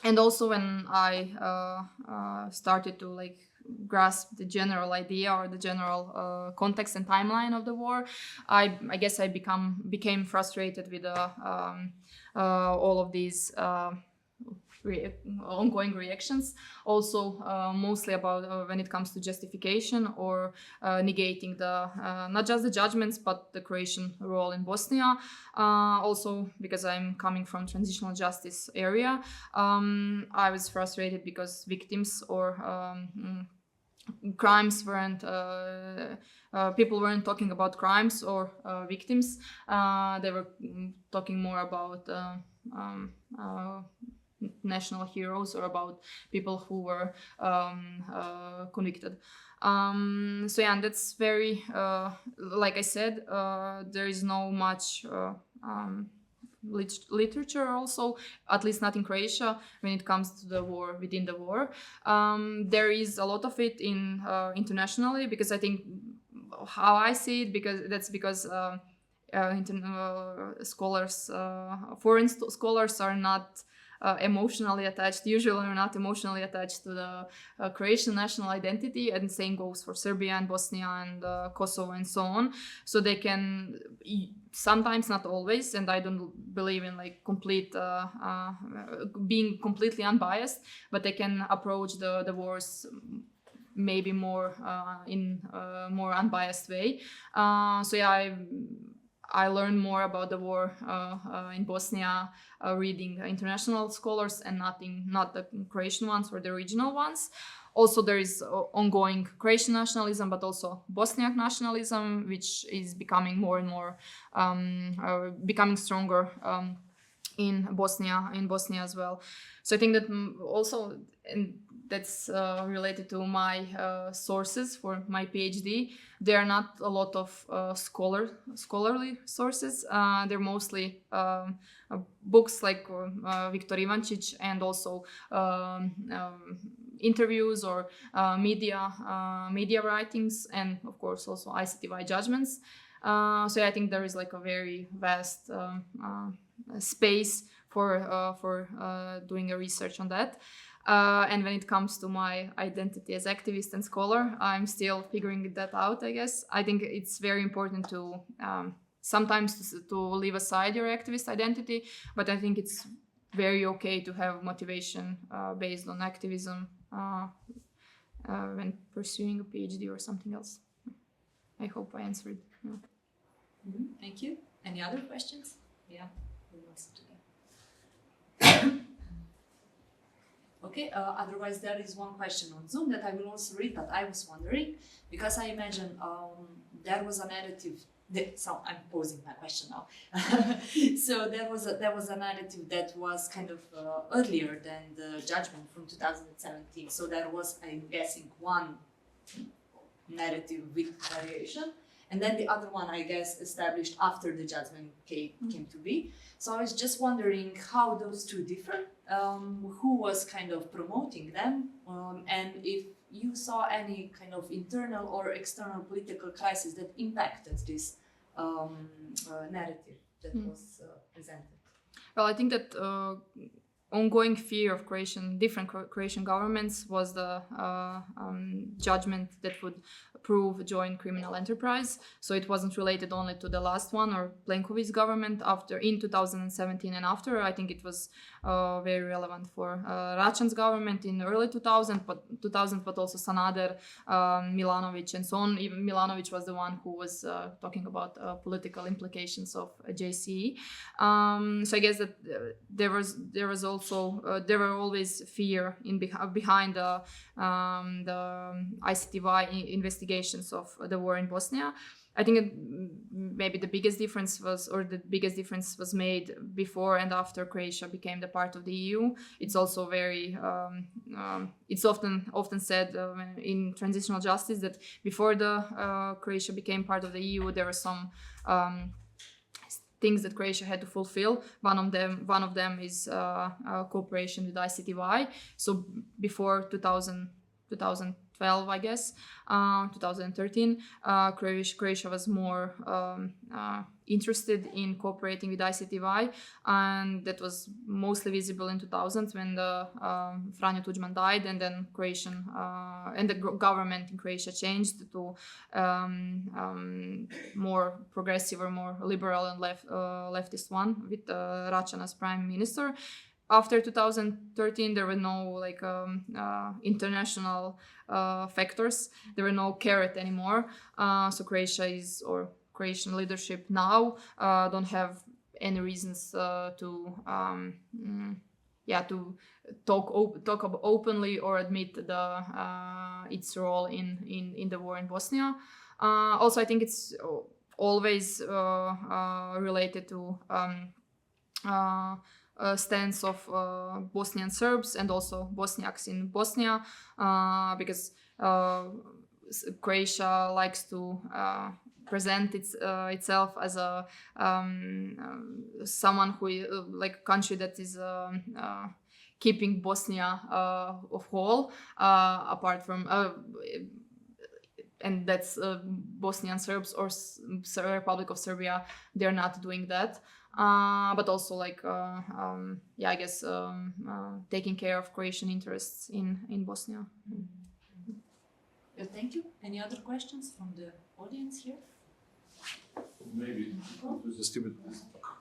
And also when I started to like grasp the general idea or the general context and timeline of the war, I guess I became frustrated with all of these ongoing reactions, also mostly about when it comes to justification or negating the not just the judgments but the Croatian role in Bosnia. Also because I'm coming from transitional justice area, I was frustrated because victims or crimes weren't people weren't talking about crimes or victims. They were talking more about national heroes or about people who were convicted. So yeah, and that's very like I said, there is no much literature also, at least not in Croatia, when it comes to the war within the war. There is a lot of it in internationally, because I think how I see it, because scholars, foreign scholars are not emotionally attached, usually are not emotionally attached to the Croatian national identity, and same goes for Serbia and Bosnia and Kosovo and so on. So they can sometimes, not always, and I don't believe in like complete being completely unbiased, but they can approach the wars maybe more in a more unbiased way. So yeah, I learned more about the war in Bosnia reading international scholars and not the Croatian ones or the regional ones. Also, there is ongoing Croatian nationalism, but also Bosniak nationalism, which is becoming more and more becoming stronger in Bosnia as well. So I think that also, and that's related to my sources for my PhD. There are not a lot of scholarly sources. They're mostly books like Viktor Ivančić, and also interviews or media writings, and of course also ICTY judgments. So yeah, I think there is like a very vast space for doing a research on that. And when it comes to my identity as activist and scholar, I'm still figuring that out, I guess. I think it's very important to sometimes to leave aside your activist identity, but I think it's very okay to have motivation based on activism when pursuing a PhD or something else. I hope I answered. Yeah. Mm-hmm. Thank you. Any other questions? Yeah, who wants to do that? Okay, otherwise there is one question on Zoom that I will also read, but I was wondering, because I imagine there was a narrative, so I'm posing my question now. So there was a narrative that was kind of earlier than the judgment from 2017. So there was, I'm guessing, one narrative with variation, and then the other one, I guess, established after the judgment came to be. So I was just wondering how those two differ, who was kind of promoting them, and if you saw any kind of internal or external political crisis that impacted this narrative that was presented. Well, I think that ongoing fear of different Croatian governments was the judgment that would prove joint criminal enterprise. So it wasn't related only to the last one or Plenković's government in 2017 and after. I think it was very relevant for Račan's government in early 2000, but also Sanader, Milanović, and so on. Even Milanović was the one who was talking about political implications of JCE. So I guess that there were always fear behind the ICTY investigations of the war in Bosnia. I think maybe the biggest difference was made before and after Croatia became the part of the EU. It's also very, it's often said in transitional justice that before the Croatia became part of the EU, there were some things that Croatia had to fulfill. One of them is cooperation with ICTY. So before 2012, I guess, 2013, Croatia was more interested in cooperating with ICTY, and that was mostly visible in 2000 when Franjo Tuđman died, and then the government in Croatia changed to more progressive or more liberal and leftist one with Račan as prime minister. After 2013, there were no international factors. There were no carrot anymore. So Croatian leadership now don't have any reasons to talk openly or admit its role in the war in Bosnia. Also, I think it's always related to stance of Bosnian Serbs and also Bosniaks in Bosnia, because Croatia likes to present itself as a someone who like country that is keeping Bosnia of whole, apart from and that's Bosnian Serbs or Republic of Serbia. They're not doing that. But also I guess taking care of Croatian interests in Bosnia. Well, thank you. Any other questions from the audience here? Maybe just a bit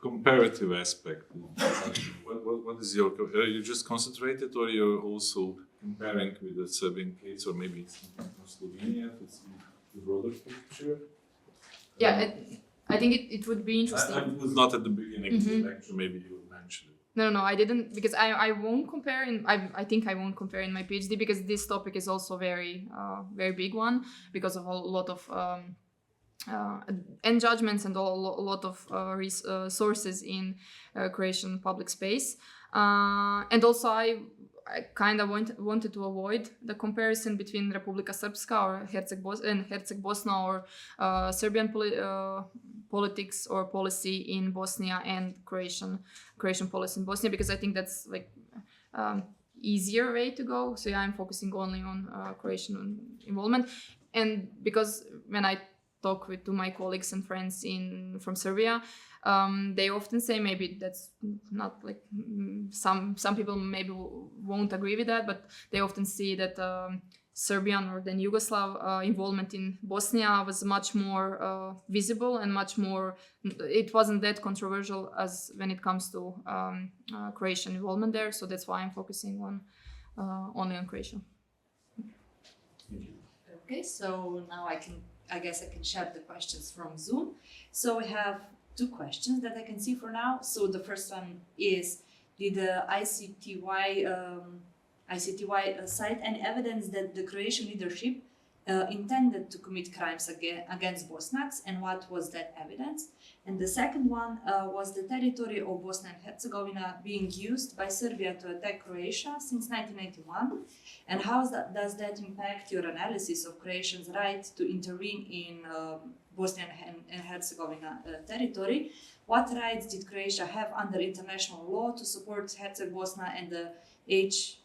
comparative aspect. What is your? Are you just concentrated, or you're also comparing with the Serbian case, or maybe it's from Slovenia? It's the broader picture. Yeah. I think it would be interesting. I was not at the beginning of the lecture. Maybe you mentioned it. No, I didn't, because I won't compare. I think I won't compare in my PhD, because this topic is also very big one, because of a lot of and judgments and a lot of sources in Croatian public space. And also I kind of wanted to avoid the comparison between Republika Srpska or Herceg-Bosna or Serbian politics or policy in Bosnia and Croatian policy in Bosnia, because I think that's easier way to go. So I'm focusing only on Croatian involvement, and because when I talk to my colleagues and friends from Serbia, they often say, maybe that's not some people maybe won't agree with that, but they often see that Serbian or then Yugoslav involvement in Bosnia was much more visible and much more, it wasn't that controversial as when it comes to Croatian involvement there. So that's why I'm focusing on only on Croatia. Okay, so now I guess I can share the questions from Zoom. So we have two questions that I can see for now. So the first one is, did the ICTY ICTY cite any evidence that the Croatian leadership intended to commit crimes against Bosniaks, and what was that evidence? And the second one was the territory of Bosnia and Herzegovina being used by Serbia to attack Croatia since 1991, and how does that impact your analysis of Croatians' right to intervene in Bosnia and Herzegovina territory? What rights did Croatia have under international law to support Herzegovina and the HVO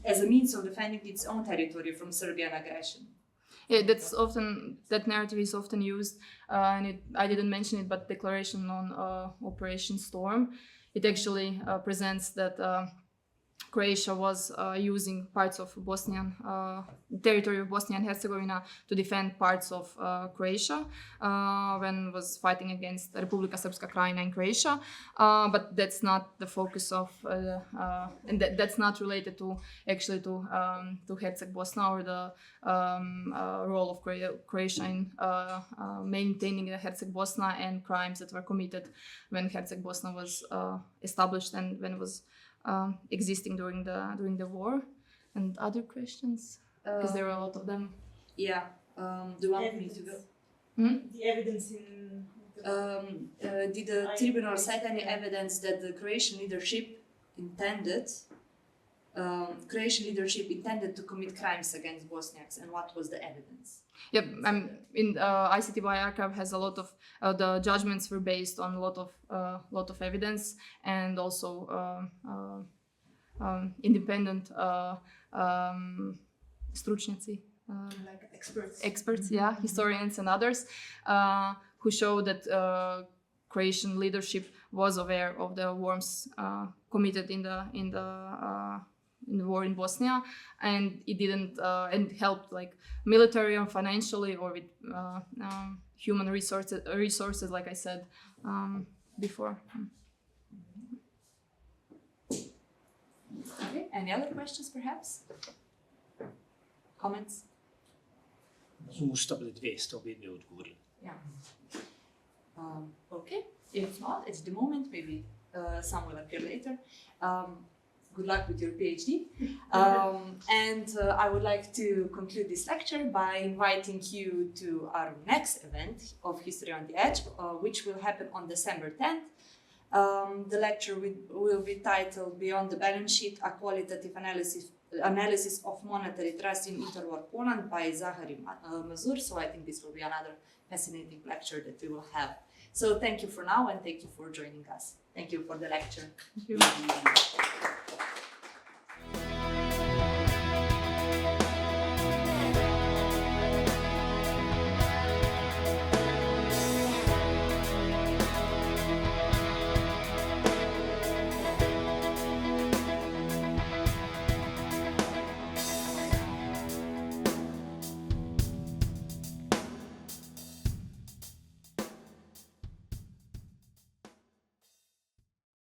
as a means of defending its own territory from Serbian aggression? Yeah, that narrative is often used, and I didn't mention it, but declaration on Operation Storm, it actually presents that Croatia was using parts of Bosnian territory of Bosnia and Herzegovina to defend parts of Croatia when was fighting against Republika Srpska Krajina in Croatia, but that's not the focus of and that's not related to actually to Herceg Bosna or the role of Croatia in maintaining the Herceg Bosna and crimes that were committed when Herceg Bosna was established and when it was existing during the war. And other questions, because there are a lot of them. Yeah. Do you want me to go? The evidence in Did the tribunal cite any evidence that the Croatian leadership intended to commit crimes against Bosniaks, and what was the evidence? Yep, in ICTY archive has a lot of the judgments were based on a lot of evidence, and also independent stručnjaci, Like experts. experts, yeah, historians and others, who show that Croatian leadership was aware of the wrongs committed in the war in Bosnia, and it didn't and helped like military or financially or with human resources, like I said before. Okay. Any other questions, perhaps? Comments? Šta bile dve, ste obidve odgovorili. Yeah. Okay. If not, at the moment, maybe some will appear later. Good luck with your PhD. And I would like to conclude this lecture by inviting you to our next event of History on the Edge, which will happen on December 10th. The lecture will be titled Beyond the Balance Sheet, a Qualitative Analysis of Monetary Trust in Interwar Poland by Zachary Mazur. So I think this will be another fascinating lecture that we will have. So thank you for now, and thank you for joining us. Thank you for the lecture. Thank you.